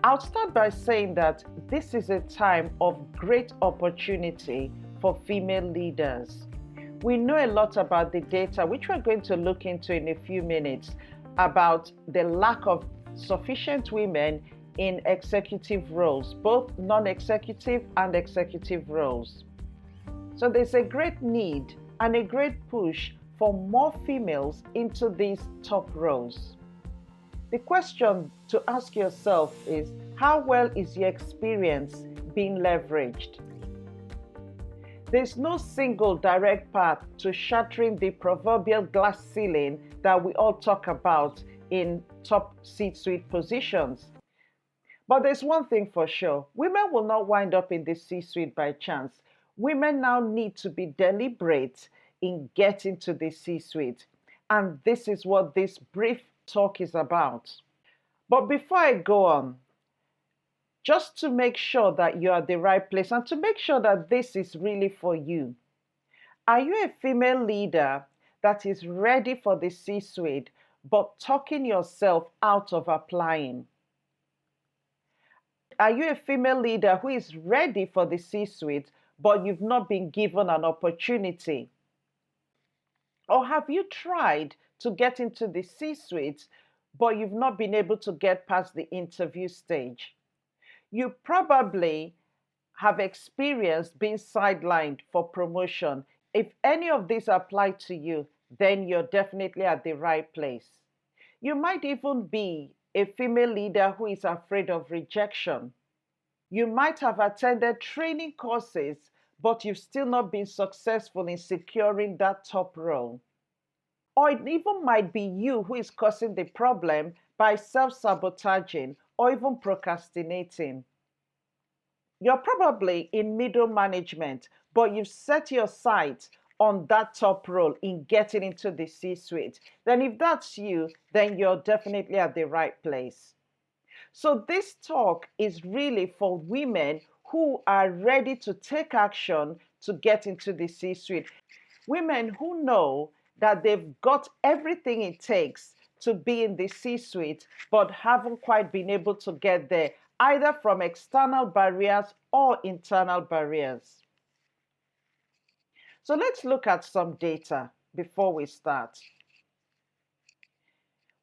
I'll start by saying that this is a time of great opportunity for female leaders. We know a lot about the data, which we're going to look into in a few minutes, about the lack of sufficient women in executive roles, both non-executive and executive roles. So there's a great need and a great push for more females into these top roles. The question to ask yourself is, how well is your experience being leveraged? There's no single direct path to shattering the proverbial glass ceiling that we all talk about in top C-suite positions. But there's one thing for sure, women will not wind up in the C-suite by chance. Women now need to be deliberate in getting to the C-suite. And this is what this brief talk is about. But before I go on, just to make sure that you're at the right place and to make sure that this is really for you, are you a female leader that is ready for the C-suite but talking yourself out of applying? Are you a female leader who is ready for the C-suite but you've not been given an opportunity? Or have you tried to get into the C-suite, but you've not been able to get past the interview stage? You probably have experienced being sidelined for promotion. If any of these apply to you, then you're definitely at the right place. You might even be a female leader who is afraid of rejection. You might have attended training courses, but you've still not been successful in securing that top role. Or it even might be you who is causing the problem by self-sabotaging or even procrastinating. You're probably in middle management, but you've set your sights on that top role in getting into the C-suite. Then if that's you, then you're definitely at the right place. So this talk is really for women who are ready to take action to get into the C-suite. Women who know that they've got everything it takes to be in the C-suite, but haven't quite been able to get there, either from external barriers or internal barriers. So let's look at some data before we start.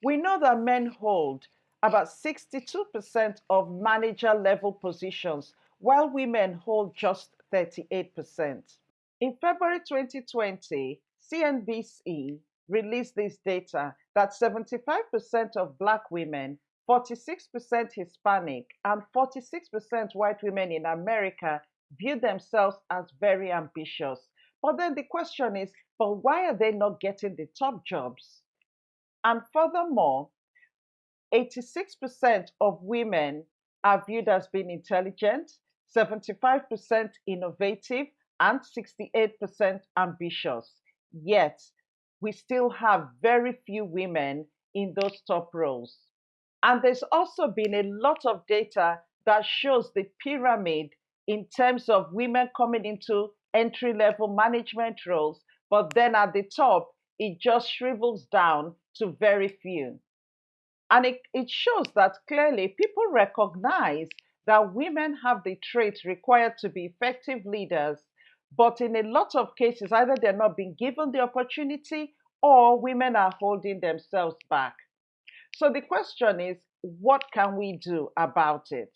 We know that men hold about 62% of manager level positions, while women hold just 38%. In February 2020, CNBC released this data that 75% of Black women, 46% Hispanic, and 46% white women in America view themselves as very ambitious. But then the question is, but why are they not getting the top jobs? And furthermore, 86% of women are viewed as being intelligent, 75% innovative, and 68% ambitious. Yet, we still have very few women in those top roles. And there's also been a lot of data that shows the pyramid in terms of women coming into entry-level management roles, but then at the top, it just shrivels down to very few. And it shows that clearly people recognize that women have the traits required to be effective leaders, but in a lot of cases, either they're not being given the opportunity or women are holding themselves back. So the question is, what can we do about it?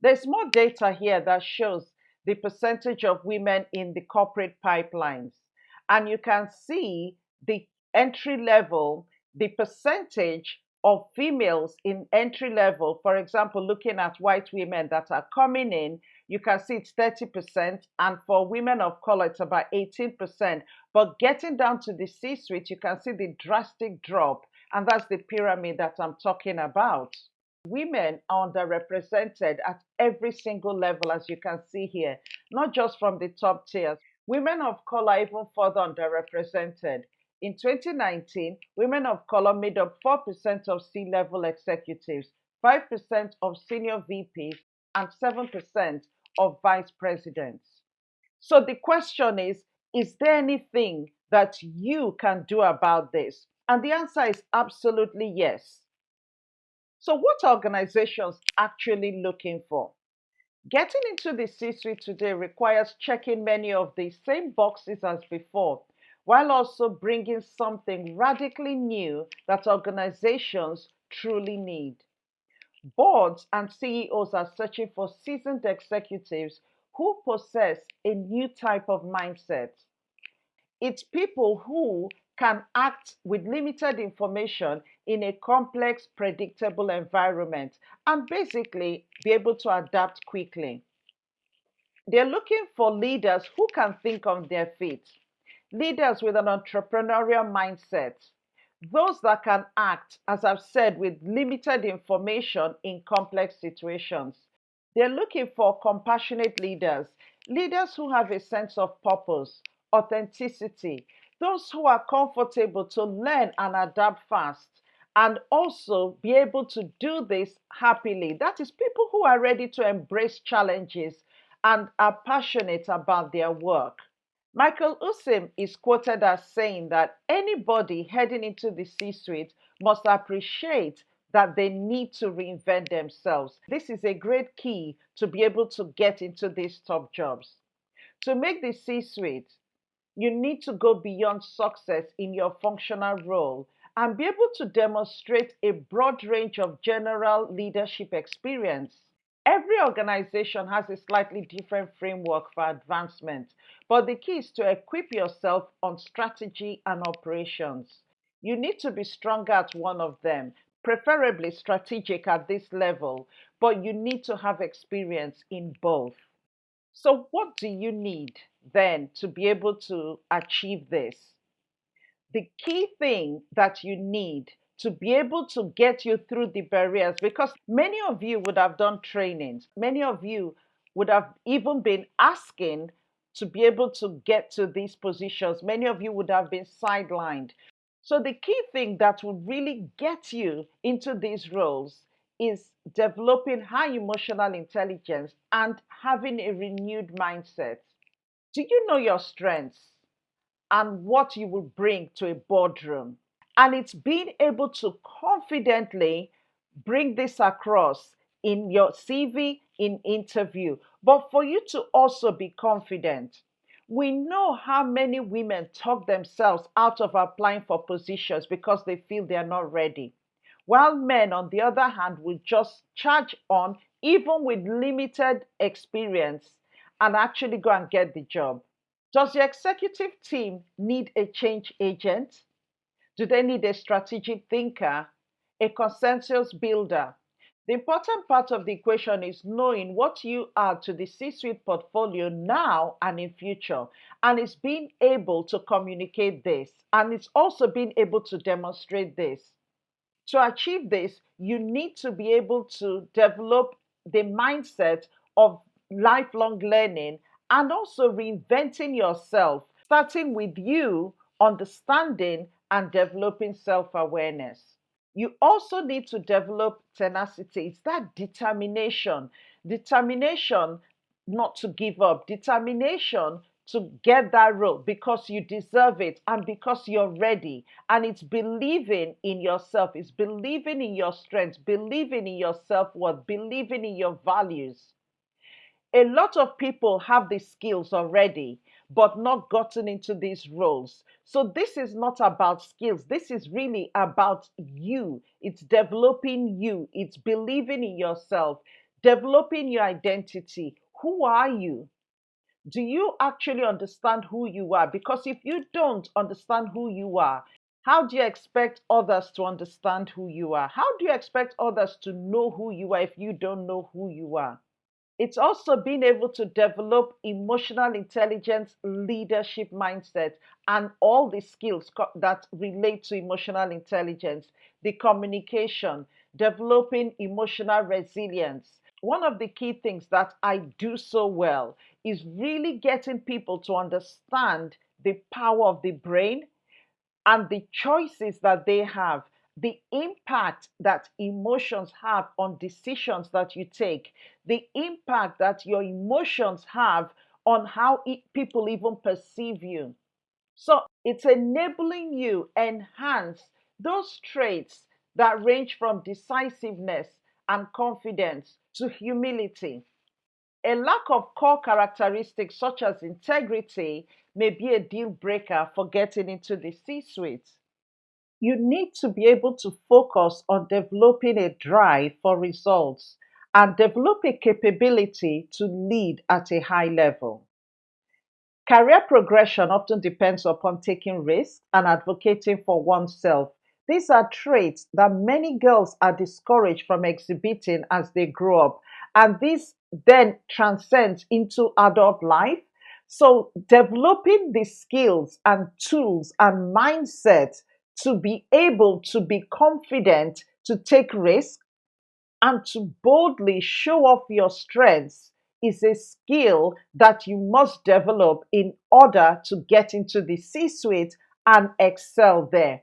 There's more data here that shows the percentage of women in the corporate pipelines. And you can see the entry level, the percentage of females in entry level. For example, looking at white women that are coming in, you can see it's 30%, and for women of color, it's about 18%. But getting down to the C-suite, you can see the drastic drop, and that's the pyramid that I'm talking about. Women are underrepresented at every single level, as you can see here, not just from the top tiers. Women of color are even further underrepresented. In 2019, women of color made up 4% of C-level executives, 5% of senior VPs, and 7% of vice presidents. So the question is there anything that you can do about this? And the answer is absolutely yes. So, what are organizations actually looking for? Getting into the C suite today requires checking many of the same boxes as before, while also bringing something radically new that organizations truly need. Boards and CEOs are searching for seasoned executives who possess a new type of mindset. It's people who can act with limited information in a complex, predictable environment and basically be able to adapt quickly. They're looking for leaders who can think on their feet, leaders with an entrepreneurial mindset, those that can act, as I've said, with limited information in complex situations. They're looking for compassionate leaders, leaders who have a sense of purpose, authenticity, those who are comfortable to learn and adapt fast, and also be able to do this happily. That is, people who are ready to embrace challenges and are passionate about their work. Michael Usim is quoted as saying that anybody heading into the C suite must appreciate that they need to reinvent themselves. This is a great key to be able to get into these top jobs. To make the C suite, you need to go beyond success in your functional role and be able to demonstrate a broad range of general leadership experience. Every organization has a slightly different framework for advancement, but the key is to equip yourself on strategy and operations. You need to be stronger at one of them, preferably strategic at this level, but you need to have experience in both. So, what do you need then to be able to achieve this? The key thing that you need to be able to get you through the barriers, because many of you would have done trainings, many of you would have even been asking to be able to get to these positions, many of you would have been sidelined. So, the key thing that will really get you into these roles is developing high emotional intelligence and having a renewed mindset. Do you know your strengths and what you will bring to a boardroom? And it's being able to confidently bring this across in your CV, in interview, but for you to also be confident. We know how many women talk themselves out of applying for positions because they feel they are not ready. While men, on the other hand, will just charge on, even with limited experience, and actually go and get the job. Does your executive team need a change agent? Do they need a strategic thinker, a consensus builder? The important part of the equation is knowing what you add to the C suite portfolio now and in future, and it's being able to communicate this, and it's also being able to demonstrate this. To achieve this, you need to be able to develop the mindset of lifelong learning and also reinventing yourself, starting with you understanding and developing self awareness. You also need to develop tenacity. It's that determination not to give up, determination to get that role because you deserve it and because you're ready. And it's believing in yourself, it's believing in your strengths, believing in your self worth, believing in your values. A lot of people have the skills already, but not gotten into these roles. So, this is not about skills. This is really about you. It's developing you, it's believing in yourself, developing your identity. Who are you? Do you actually understand who you are? Because if you don't understand who you are, how do you expect others to understand who you are? How do you expect others to know who you are if you don't know who you are? It's also being able to develop emotional intelligence, leadership mindset, and all the skills that relate to emotional intelligence, the communication, developing emotional resilience. One of the key things that I do so well is really getting people to understand the power of the brain and the choices that they have, the impact that emotions have on decisions that you take, the impact that your emotions have on how people even perceive you. So it's enabling you enhance those traits that range from decisiveness and confidence to humility. A lack of core characteristics such as integrity may be a deal breaker for getting into the C suite. You need to be able to focus on developing a drive for results and develop a capability to lead at a high level. Career progression often depends upon taking risks and advocating for oneself. These are traits that many girls are discouraged from exhibiting as they grow up, and this then transcends into adult life. So, developing the skills and tools and mindset to be able to be confident to take risks and to boldly show off your strengths is a skill that you must develop in order to get into the C suite and excel there.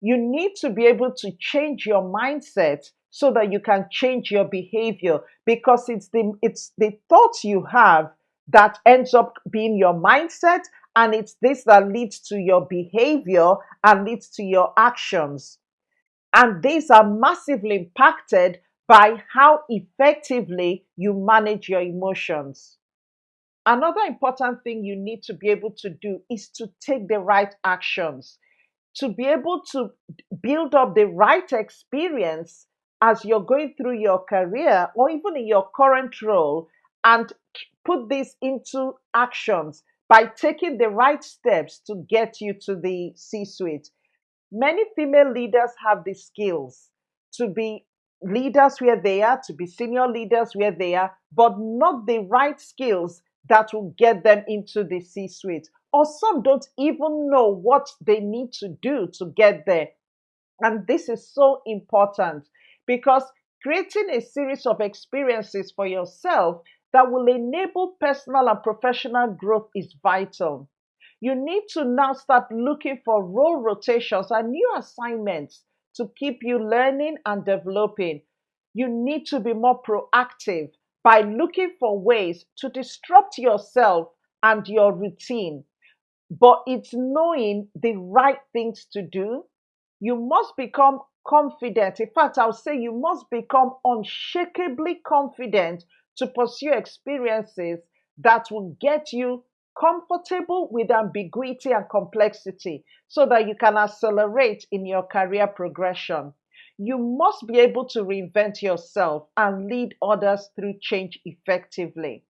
You need to be able to change your mindset so that you can change your behavior, because it's the thoughts you have that ends up being your mindset, and it's this that leads to your behavior and leads to your actions. And these are massively impacted by how effectively you manage your emotions. Another important thing you need to be able to do is to take the right actions, to be able to build up the right experience as you're going through your career or even in your current role, and put this into actions by taking the right steps to get you to the C suite. Many female leaders have the skills to be leaders where they are, to be senior leaders where they are, but not the right skills that will get them into the C suite. Or some don't even know what they need to do to get there. And this is so important because creating a series of experiences for yourself that will enable personal and professional growth is vital. You need to now start looking for role rotations and new assignments to keep you learning and developing. You need to be more proactive by looking for ways to disrupt yourself and your routine, but it's knowing the right things to do. You must become confident. In fact, I'll say you must become unshakably confident to pursue experiences that will get you comfortable with ambiguity and complexity so that you can accelerate in your career progression. You must be able to reinvent yourself and lead others through change effectively.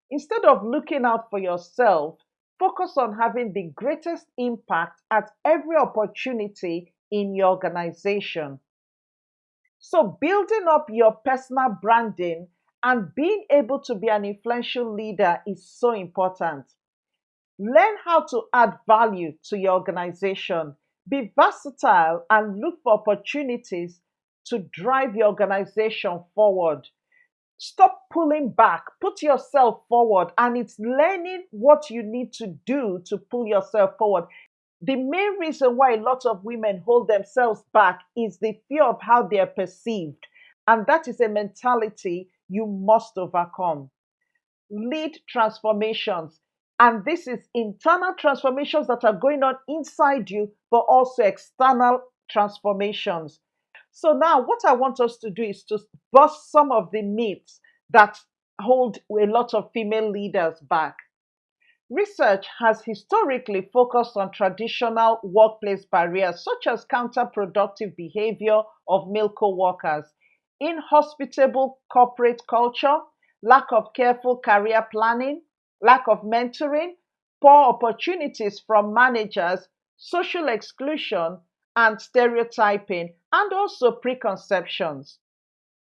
Instead of looking out for yourself, focus on having the greatest impact at every opportunity in your organization. So, building up your personal branding and being able to be an influential leader is so important. Learn how to add value to your organization. Be versatile and look for opportunities to drive your organization forward. Stop pulling back, put yourself forward, and it's learning what you need to do to pull yourself forward. The main reason why a lot of women hold themselves back is the fear of how they are perceived, and that is a mentality you must overcome. Lead transformations, and this is internal transformations that are going on inside you, but also external transformations. So now what I want us to do is to bust some of the myths that hold a lot of female leaders back. Research has historically focused on traditional workplace barriers such as counterproductive behavior of male co-workers, inhospitable corporate culture, lack of careful career planning, lack of mentoring, poor opportunities from managers, social exclusion, and stereotyping, and also preconceptions.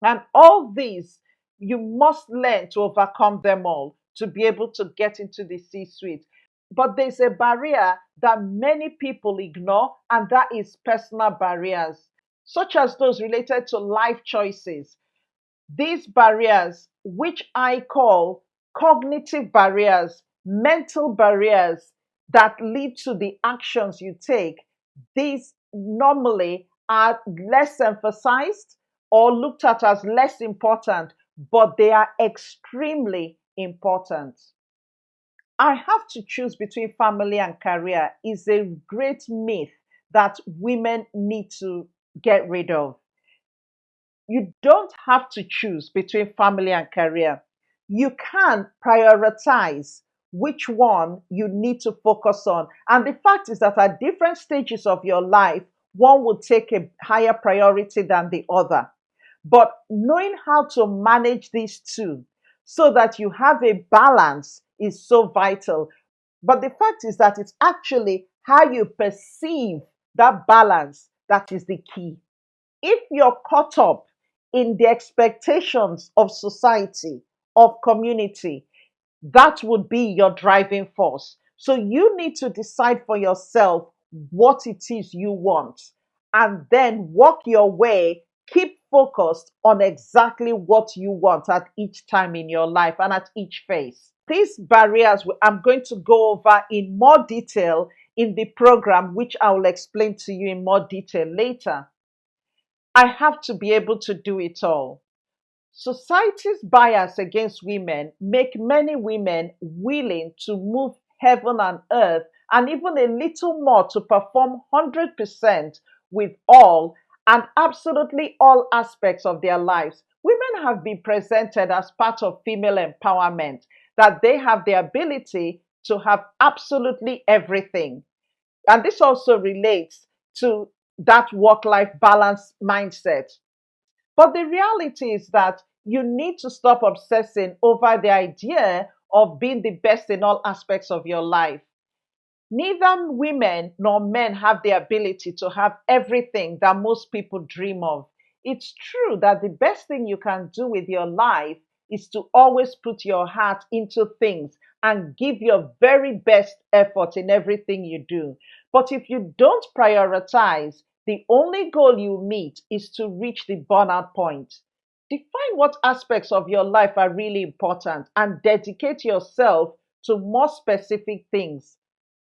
And all these, you must learn to overcome them all to be able to get into the C suite. But there's a barrier that many people ignore, and that is personal barriers, such as those related to life choices. These barriers, which I call cognitive barriers, mental barriers that lead to the actions you take, these normally are less emphasized or looked at as less important, but they are extremely important. I have to choose between family and career is a great myth that women need to get rid of. You don't have to choose between family and career. You can prioritize which one you need to focus on. And the fact is that at different stages of your life, one will take a higher priority than the other. But knowing how to manage these two so that you have a balance is so vital. But the fact is that it's actually how you perceive that balance that is the key. If you're caught up in the expectations of society, of community, that would be your driving force. So you need to decide for yourself what it is you want and then work your way. Keep focused on exactly what you want at each time in your life and at each phase. These barriers I'm going to go over in more detail in the program, which I will explain to you in more detail later. I have to be able to do it all. Society's bias against women make many women willing to move heaven and earth and even a little more to perform 100% with all and absolutely all aspects of their lives. Women have been presented as part of female empowerment, that they have the ability to have absolutely everything. And this also relates to that work life balance mindset. But the reality is that you need to stop obsessing over the idea of being the best in all aspects of your life. Neither women nor men have the ability to have everything that most people dream of. It's true that the best thing you can do with your life is to always put your heart into things and give your very best effort in everything you do. But if you don't prioritize, the only goal you meet is to reach the burnout point. Define what aspects of your life are really important and dedicate yourself to more specific things.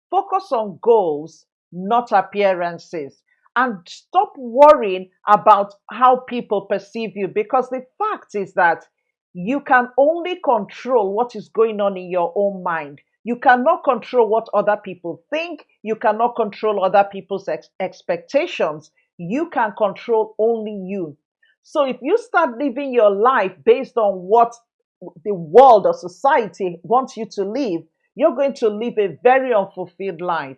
Focus on goals, not appearances. And stop worrying about how people perceive you, because the fact is that you can only control what is going on in your own mind. You cannot control what other people think. You cannot control other people's expectations. You can control only you. So if you start living your life based on what the world or society wants you to live, you're going to live a very unfulfilled life.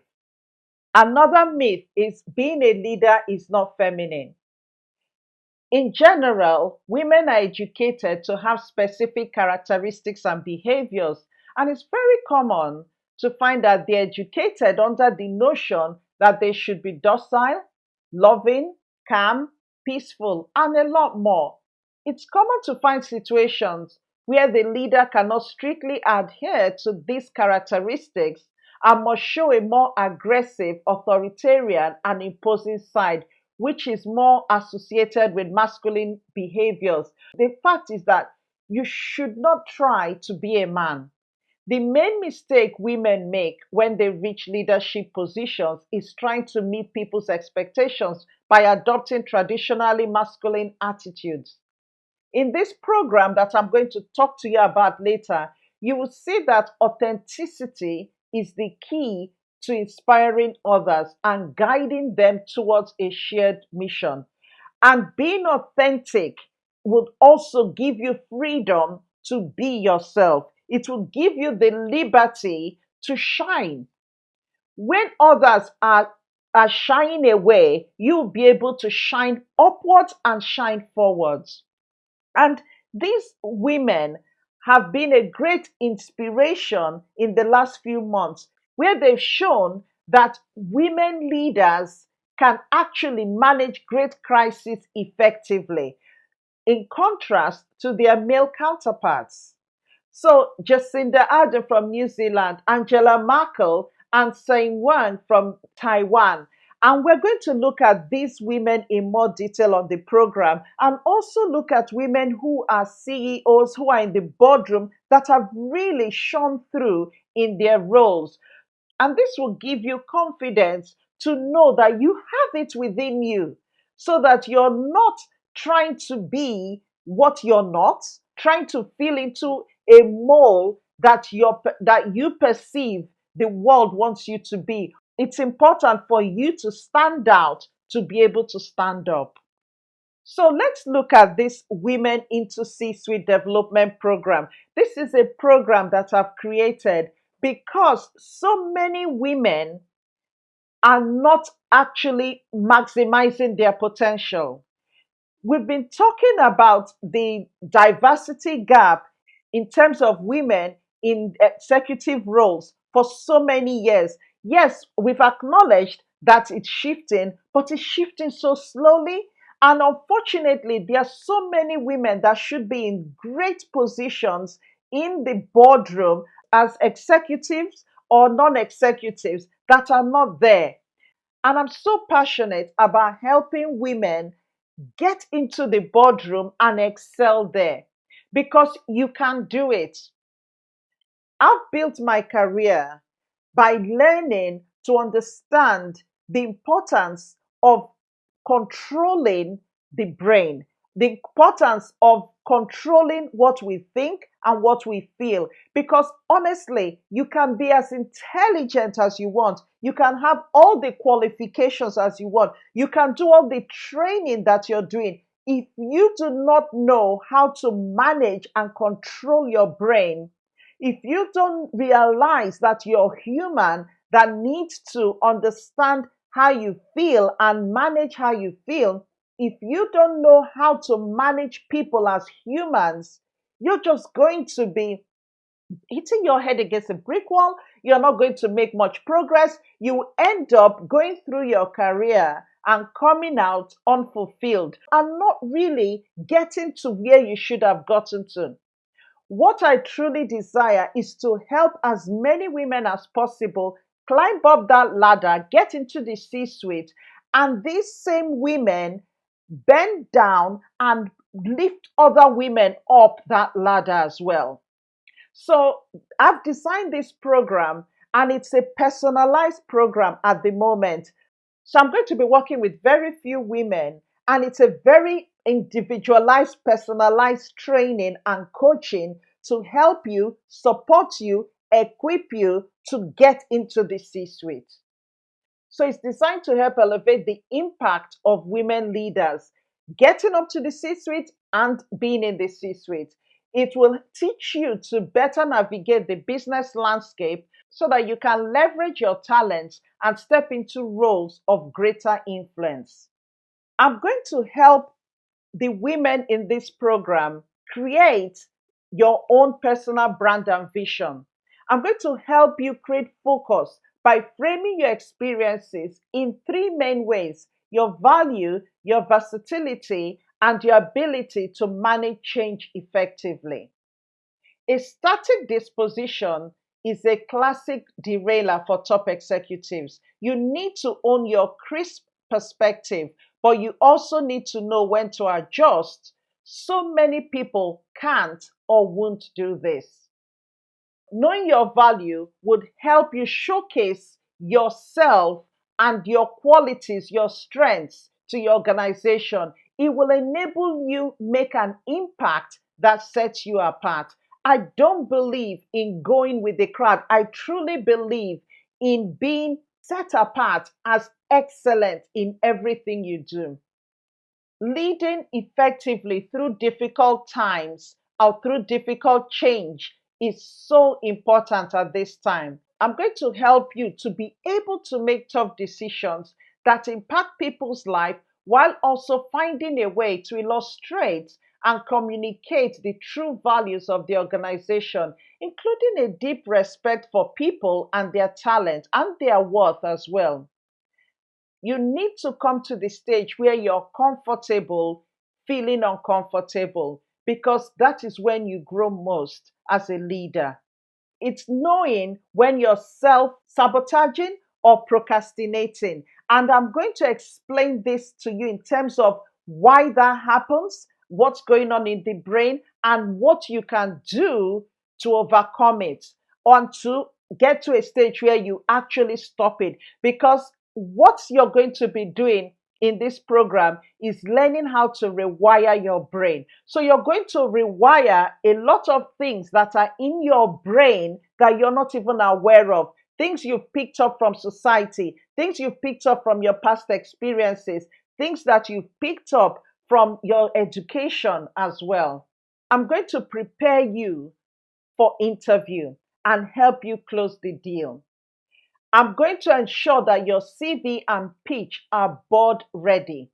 Another myth is being a leader is not feminine. In general, women are educated to have specific characteristics and behaviors, and it's very common to find that they're educated under the notion that they should be docile, loving, calm, peaceful, and a lot more. It's common to find situations where the leader cannot strictly adhere to these characteristics and must show a more aggressive, authoritarian, and imposing side, which is more associated with masculine behaviors. The fact is that you should not try to be a man. The main mistake women make when they reach leadership positions is trying to meet people's expectations by adopting traditionally masculine attitudes. In this program that I'm going to talk to you about later, you will see that authenticity is the key to inspiring others and guiding them towards a shared mission. And being authentic would also give you freedom to be yourself. It will give you the liberty to shine. When others are shying away, you'll be able to shine upwards and shine forwards. And these women have been a great inspiration in the last few months, where they've shown that women leaders can actually manage great crises effectively, in contrast to their male counterparts. So Jacinda Ardern from New Zealand, Angela Merkel, and Tsai Ing-wen from Taiwan. And we're going to look at these women in more detail on the program and also look at women who are CEOs, who are in the boardroom, that have really shone through in their roles. And this will give you confidence to know that you have it within you, so that you're not trying to be what you're not, trying to fill into a mold that you perceive the world wants you to be. It's important for you to stand out, to be able to stand up. So let's look at this Women into C-Suite Development Program. This is a program that I've created because so many women are not actually maximizing their potential. We've been talking about the diversity gap in terms of women in executive roles for so many years. Yes, we've acknowledged that it's shifting, but it's shifting so slowly. And unfortunately, there are so many women that should be in great positions in the boardroom as executives or non executives that are not there. And I'm so passionate about helping women get into the boardroom and excel there because you can do it. I've built my career by learning to understand the importance of controlling the brain, the importance of controlling what we think and what we feel. Because honestly, you can be as intelligent as you want, you can have all the qualifications as you want, you can do all the training that you're doing. If you do not know how to manage and control your brain, if you don't realize that you're human that needs to understand how you feel and manage how you feel, if you don't know how to manage people as humans, you're just going to be hitting your head against a brick wall. You're not going to make much progress. You end up going through your career and coming out unfulfilled and not really getting to where you should have gotten to. What I truly desire is to help as many women as possible climb up that ladder, get into the C suite, and these same women bend down and lift other women up that ladder as well. So I've designed this program and it's a personalized program at the moment. So I'm going to be working with very few women, and it's a very individualized, personalized training and coaching to help you, support you, equip you to get into the C suite. So it's designed to help elevate the impact of women leaders getting up to the C suite and being in the C suite. It will teach you to better navigate the business landscape so that you can leverage your talents and step into roles of greater influence. I'm going to help the women in this program create your own personal brand and vision. I'm going to help you create focus by framing your experiences in three main ways: your value, your versatility, and your ability to manage change effectively. A static disposition is a classic derailer for top executives. You need to own your crisp perspective, but you also need to know when to adjust. So many people can't or won't do this. Knowing your value would help you showcase yourself and your qualities, your strengths to your organization. It will enable you make an impact that sets you apart. I don't believe in going with the crowd. I truly believe in being set apart as excellent in everything you do. Leading effectively through difficult times or through difficult change is so important at this time. I'm going to help you to be able to make tough decisions that impact people's life while also finding a way to illustrate and communicate the true values of the organization, including a deep respect for people and their talent and their worth as well. You need to come to the stage where you're comfortable feeling uncomfortable, because that is when you grow most as a leader. It's knowing when you're self sabotaging or procrastinating. And I'm going to explain this to you in terms of why that happens, what's going on in the brain, and what you can do to overcome it or to get to a stage where you actually stop it. Because what you're going to be doing in this program is learning how to rewire your brain. So you're going to rewire a lot of things that are in your brain that you're not even aware of. Things you've picked up from society, things you've picked up from your past experiences, things that you've picked up from your education as well. I'm going to prepare you for interview and help you close the deal. I'm going to ensure that your CV and pitch are board ready.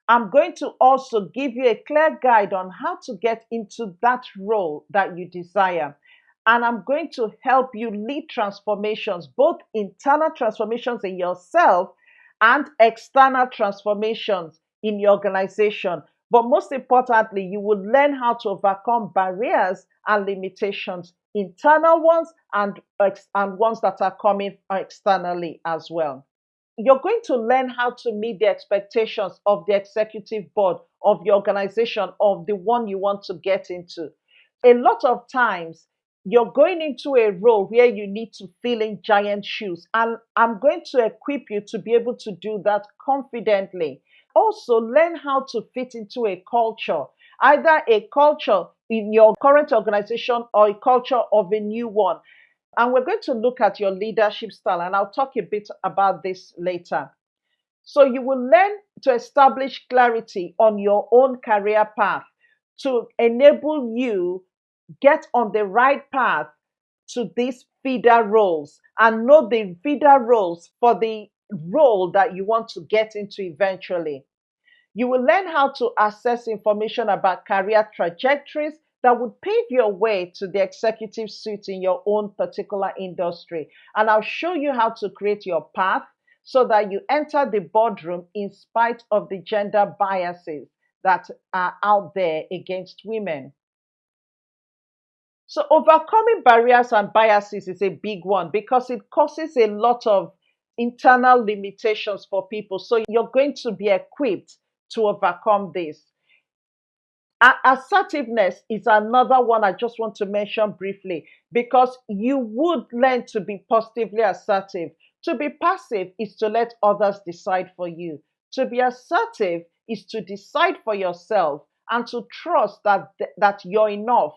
I'm going to also give you a clear guide on how to get into that role that you desire. And I'm going to help you lead transformations, both internal transformations in yourself and external transformations in your organization. But most importantly, you will learn how to overcome barriers and limitations, internal ones and ones that are coming externally as well. You're going to learn how to meet the expectations of the executive board of your organization, of the one you want to get into. A lot of times, you're going into a role where you need to fill in giant shoes, and I'm going to equip you to be able to do that confidently. Also, learn how to fit into a culture, either a culture in your current organization or a culture of a new one. And we're going to look at your leadership style, and I'll talk a bit about this later. So you will learn to establish clarity on your own career path to enable you get on the right path to these feeder roles and know the feeder roles for the role that you want to get into eventually. You will learn how to access information about career trajectories that would pave your way to the executive suite in your own particular industry. And I'll show you how to create your path so that you enter the boardroom in spite of the gender biases that are out there against women. So, overcoming barriers and biases is a big one because it causes a lot of internal limitations for people. So, you're going to be equipped to overcome this. Assertiveness is another one I just want to mention briefly because you would learn to be positively assertive. To be passive is to let others decide for you. To be assertive is to decide for yourself and to trust that you're enough.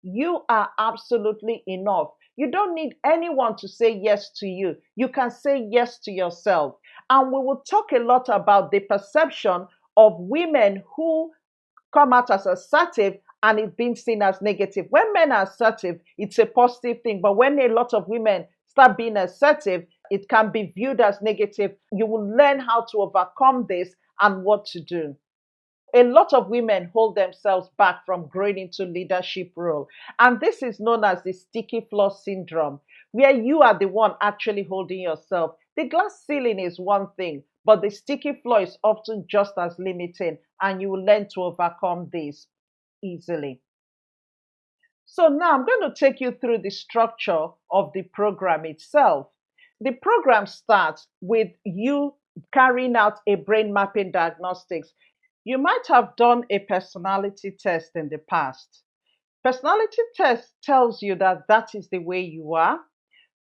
You are absolutely enough. You don't need anyone to say yes to you. You can say yes to yourself. And we will talk a lot about the perception of women who come out as assertive and it's being seen as negative. When men are assertive, it's a positive thing. But when a lot of women start being assertive, it can be viewed as negative. You will learn how to overcome this and what to do. A lot of women hold themselves back from growing into leadership role. And this is known as the sticky floor syndrome, where you are the one actually holding yourself. The glass ceiling is one thing, but the sticky floor is often just as limiting, and you will learn to overcome this easily. So now I'm going to take you through the structure of the program itself. The program starts with you carrying out a brain mapping diagnostics. You might have done a personality test in the past. Personality test tells you that that is the way you are,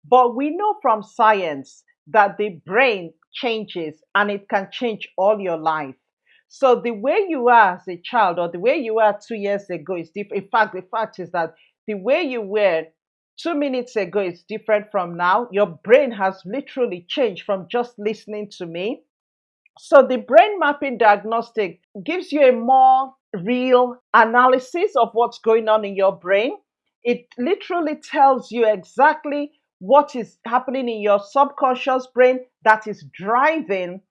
but we know from science that the brain changes and it can change all your life. So the way you are as a child or the way you were 2 years ago is different. In fact, the fact is that the way you were 2 minutes ago is different from now. Your brain has literally changed from just listening to me. So the brain mapping diagnostic gives you a more real analysis of what's going on in your brain. It literally tells you exactly what is happening in your subconscious brain that is driving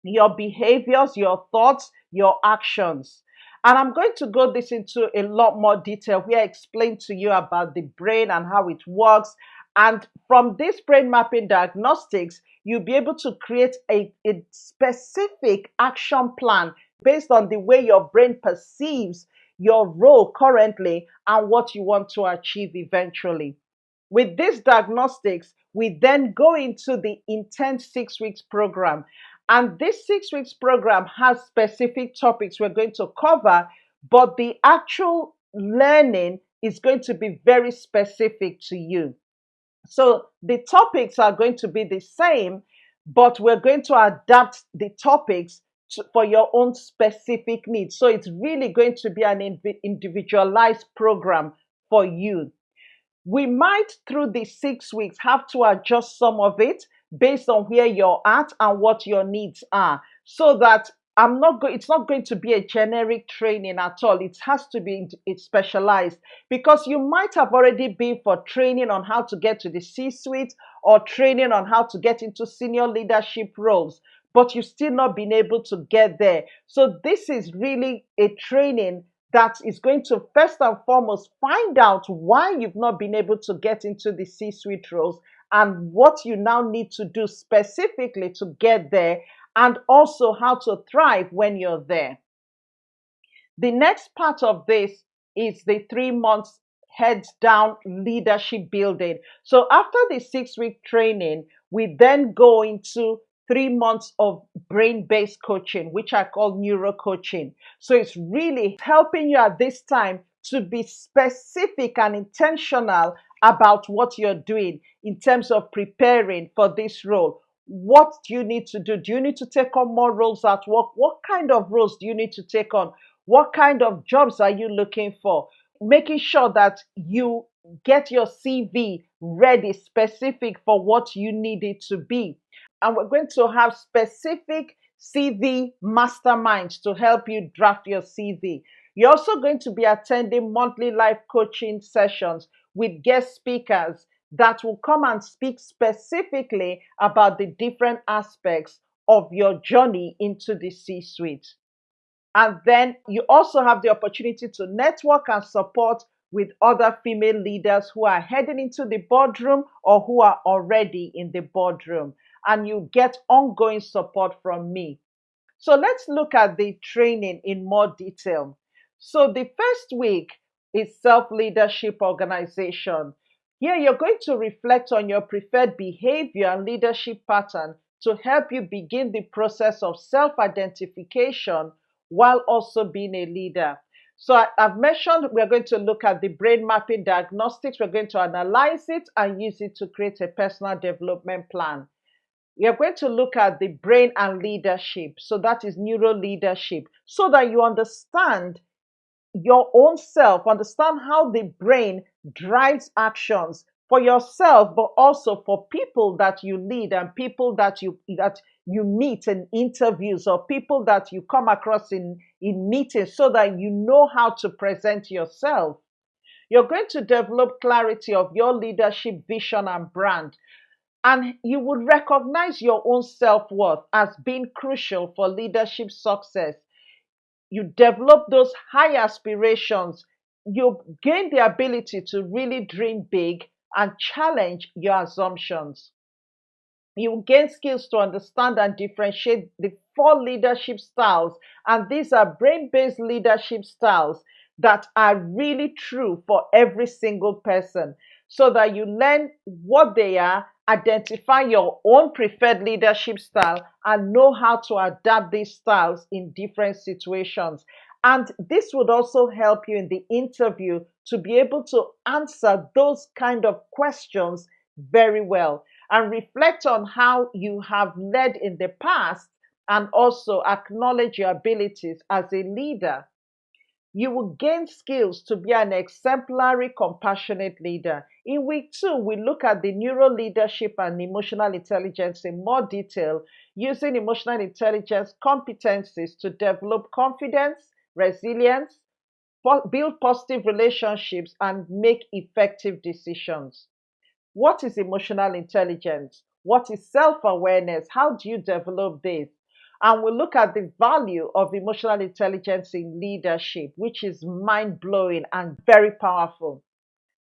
your behaviors, your thoughts, your actions. And I'm going to go this into a lot more detail where I explain to you about the brain and how it works. And from this brain mapping diagnostics, you'll be able to create a specific action plan based on the way your brain perceives your role currently and what you want to achieve eventually. With these diagnostics, we then go into the intense 6 weeks program. And this 6 weeks program has specific topics we're going to cover, but the actual learning is going to be very specific to you. So the topics are going to be the same, but we're going to adapt the topics for your own specific needs. So it's really going to be an individualized program for you. We might, through the 6 weeks, have to adjust some of it based on where you're at and what your needs are, so that it's not going to be a generic training at all. It has to be it's specialized, because you might have already been for training on how to get to the C-suite or training on how to get into senior leadership roles, but you've still not been able to get there. So this is really a training that is going to first and foremost find out why you've not been able to get into the C-suite roles and what you now need to do specifically to get there, and also how to thrive when you're there. The next part of this is the 3 months heads down leadership building. So after the 6 week training, we then go into 3 months of brain based coaching, which I call neurocoaching. So it's really helping you at this time to be specific and intentional about what you're doing in terms of preparing for this role. What do you need to do? Do you need to take on more roles at work? What kind of roles do you need to take on? What kind of jobs are you looking for? Making sure that you get your CV ready, specific for what you need it to be. And we're going to have specific CV masterminds to help you draft your CV. You're also going to be attending monthly live coaching sessions with guest speakers that will come and speak specifically about the different aspects of your journey into the C-suite. And then you also have the opportunity to network and support with other female leaders who are heading into the boardroom or who are already in the boardroom. And you get ongoing support from me. So let's look at the training in more detail. So the first week is self-leadership organization. Here you're going to reflect on your preferred behavior and leadership pattern to help you begin the process of self-identification while also being a leader. So I've mentioned we're going to look at the brain mapping diagnostics. We're going to analyze it and use it to create a personal development plan. We are going to look at the brain and leadership. So that is neuro leadership, so that you understand your own self, understand how the brain drives actions for yourself, but also for people that you lead and people that you meet in interviews, or people that you come across in meetings, so that you know how to present yourself. You're going to develop clarity of your leadership vision and brand. And you would recognize your own self-worth as being crucial for leadership success. You develop those high aspirations. You gain the ability to really dream big and challenge your assumptions. You gain skills to understand and differentiate the 4 leadership styles. And these are brain-based leadership styles that are really true for every single person, so that you learn what they are, identify your own preferred leadership style, and know how to adapt these styles in different situations. And this would also help you in the interview to be able to answer those kind of questions very well, and reflect on how you have led in the past, and also acknowledge your abilities as a leader. You will gain skills to be an exemplary, compassionate leader. In week 2, we look at the neuro leadership and emotional intelligence in more detail, using emotional intelligence competencies to develop confidence, resilience, build positive relationships, and make effective decisions. What is emotional intelligence? What is self awareness? How do you develop this? And we'll look at the value of emotional intelligence in leadership, which is mind blowing and very powerful.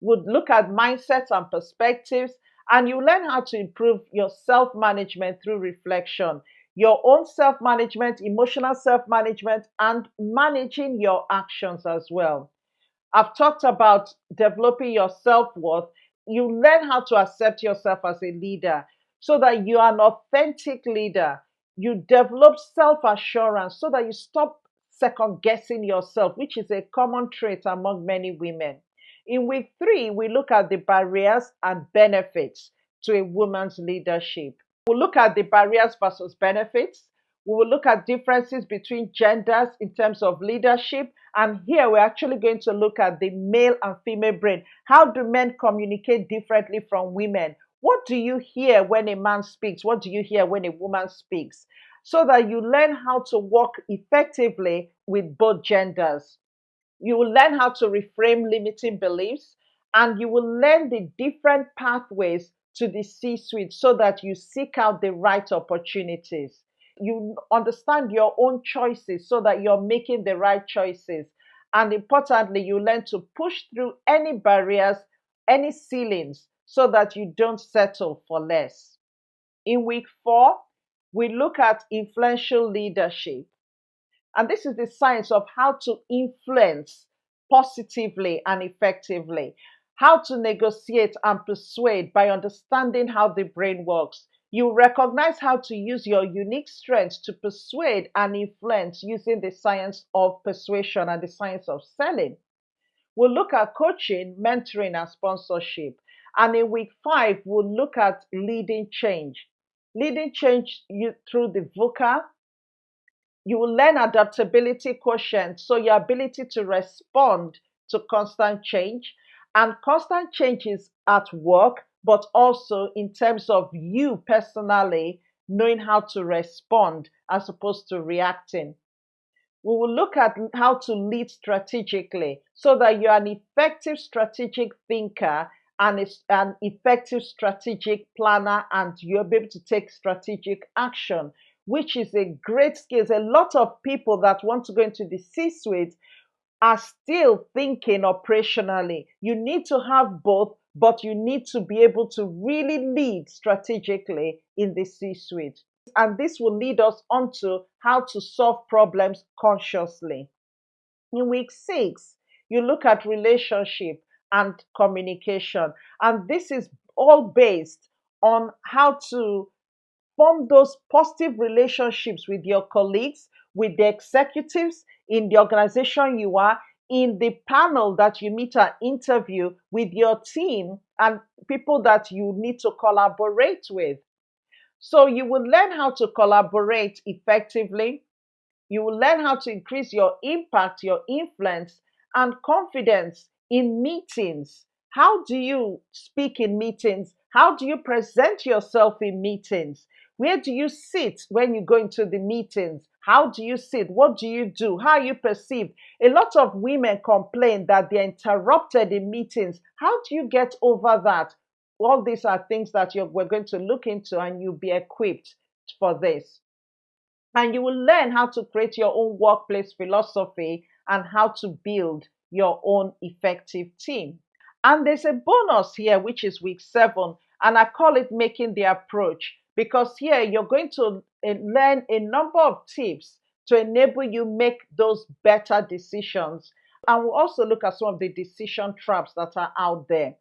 We'll look at mindsets and perspectives, and you learn how to improve your self management through reflection, your own self management, emotional self management, and managing your actions as well. I've talked about developing your self worth. You learn how to accept yourself as a leader, so that you are an authentic leader. You develop self assurance so that you stop second guessing yourself, which is a common trait among many women. In week 3, we look at the barriers and benefits to a woman's leadership. We'll look at the barriers versus benefits. We will look at differences between genders in terms of leadership. And here we're actually going to look at the male and female brain. How do men communicate differently from women? What do you hear when a man speaks? What do you hear when a woman speaks? So that you learn how to work effectively with both genders. You will learn how to reframe limiting beliefs, and you will learn the different pathways to the C suite so that you seek out the right opportunities. You understand your own choices so that you're making the right choices. And importantly, you learn to push through any barriers, any ceilings, so that you don't settle for less. In week 4, we look at influential leadership. And this is the science of how to influence positively and effectively, how to negotiate and persuade by understanding how the brain works. You recognize how to use your unique strengths to persuade and influence using the science of persuasion and the science of selling. We'll look at coaching, mentoring, and sponsorship. And in week 5, we'll look at leading change. Leading change through the VUCA. You will learn adaptability quotient, so your ability to respond to constant change. And constant change is at work, but also in terms of you personally knowing how to respond as opposed to reacting. We will look at how to lead strategically so that you're an effective strategic thinker and an effective strategic planner, and you'll be able to take strategic action, which is a great skill. A lot of people that want to go into the C suite are still thinking operationally. You need to have both, but you need to be able to really lead strategically in the C suite. And this will lead us onto how to solve problems consciously. In week 6, you look at relationship and communication. And this is all based on how to form those positive relationships with your colleagues, with the executives in the organization you are, in the panel that you meet and interview, with your team and people that you need to collaborate with. So you will learn how to collaborate effectively. You will learn how to increase your impact, your influence, and confidence in meetings. How do you speak in meetings? How do you present yourself in meetings? Where do you sit when you go into the meetings? How do you sit? What do you do? How are you perceived? A lot of women complain that they're interrupted in meetings. How do you get over that? All these are things that we're going to look into, and you'll be equipped for this. And you will learn how to create your own workplace philosophy and how to build your own effective team. And there's a bonus here, which is week 7, and I call it making the approach, because here you're going to learn a number of tips to enable you make those better decisions. And we'll also look at some of the decision traps that are out there.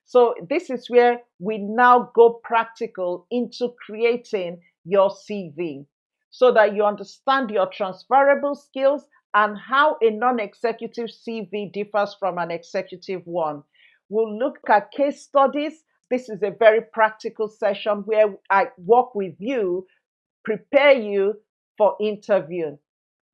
So this is where we now go practical into creating your CV so that you understand your transferable skills and how a non-executive CV differs from an executive one. We'll look at case studies. This is a very practical session where I work with you, prepare you for interview.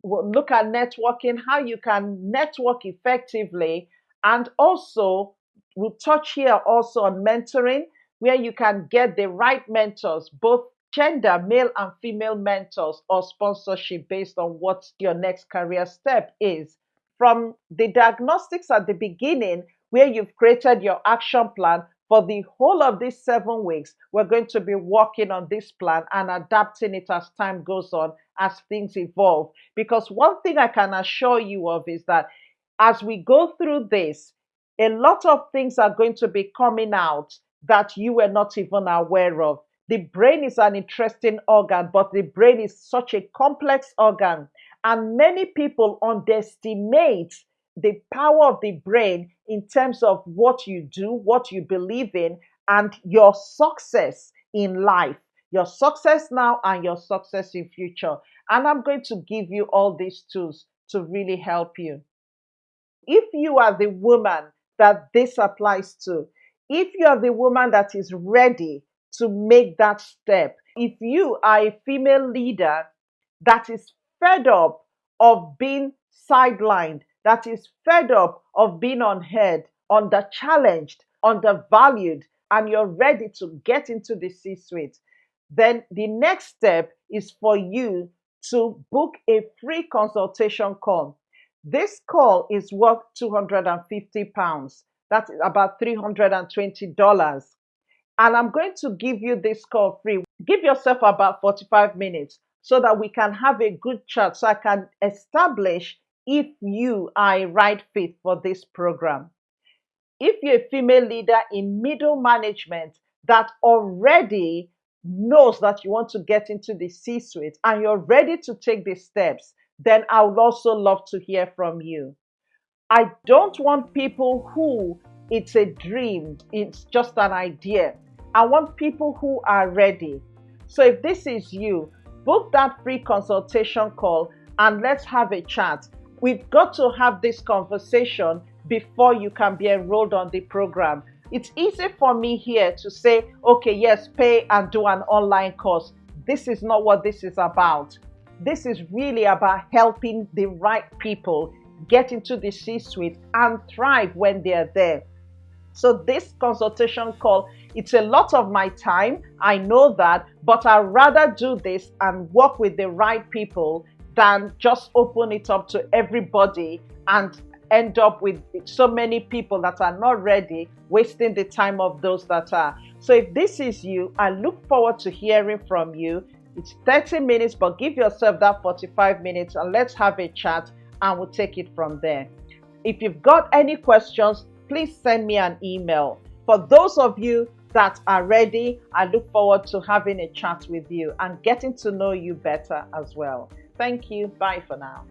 We'll look at networking, how you can network effectively, and also we'll touch here also on mentoring, where you can get the right mentors, both gender, male and female mentors, or sponsorship based on what your next career step is. From the diagnostics at the beginning, where you've created your action plan, for the whole of these 7 weeks, we're going to be working on this plan and adapting it as time goes on, as things evolve. Because one thing I can assure you of is that as we go through this, a lot of things are going to be coming out that you were not even aware of. The brain is an interesting organ, but the brain is such a complex organ. And many people underestimate the power of the brain in terms of what you do, what you believe in, and your success in life, your success now and your success in future. And I'm going to give you all these tools to really help you. If you are the woman that this applies to, if you are the woman that is ready to make that step, if you are a female leader that is fed up of being sidelined, that is fed up of being unheard, under challenged, undervalued, and you're ready to get into the C-suite, then the next step is for you to book a free consultation call. This call is worth £250. That's about $320. And I'm going to give you this call free. Give yourself about 45 minutes so that we can have a good chat, so I can establish if you are a right fit for this program. If you're a female leader in middle management that already knows that you want to get into the C-suite and you're ready to take the steps, then I would also love to hear from you. I don't want people who it's a dream, it's just an idea. I want people who are ready. So if this is you, book that free consultation call and let's have a chat. We've got to have this conversation before you can be enrolled on the program. It's easy for me here to say, okay, yes, pay and do an online course. This is not what this is about. This is really about helping the right people get into the C-suite and thrive when they're there. So this consultation call, it's a lot of my time, I know that, but I'd rather do this and work with the right people than just open it up to everybody and end up with so many people that are not ready, wasting the time of those that are. So if this is you, I look forward to hearing from you. It's 30 minutes, but give yourself that 45 minutes and let's have a chat and we'll take it from there. If you've got any questions, please send me an email. For those of you that are ready, I look forward to having a chat with you and getting to know you better as well. Thank you. Bye for now.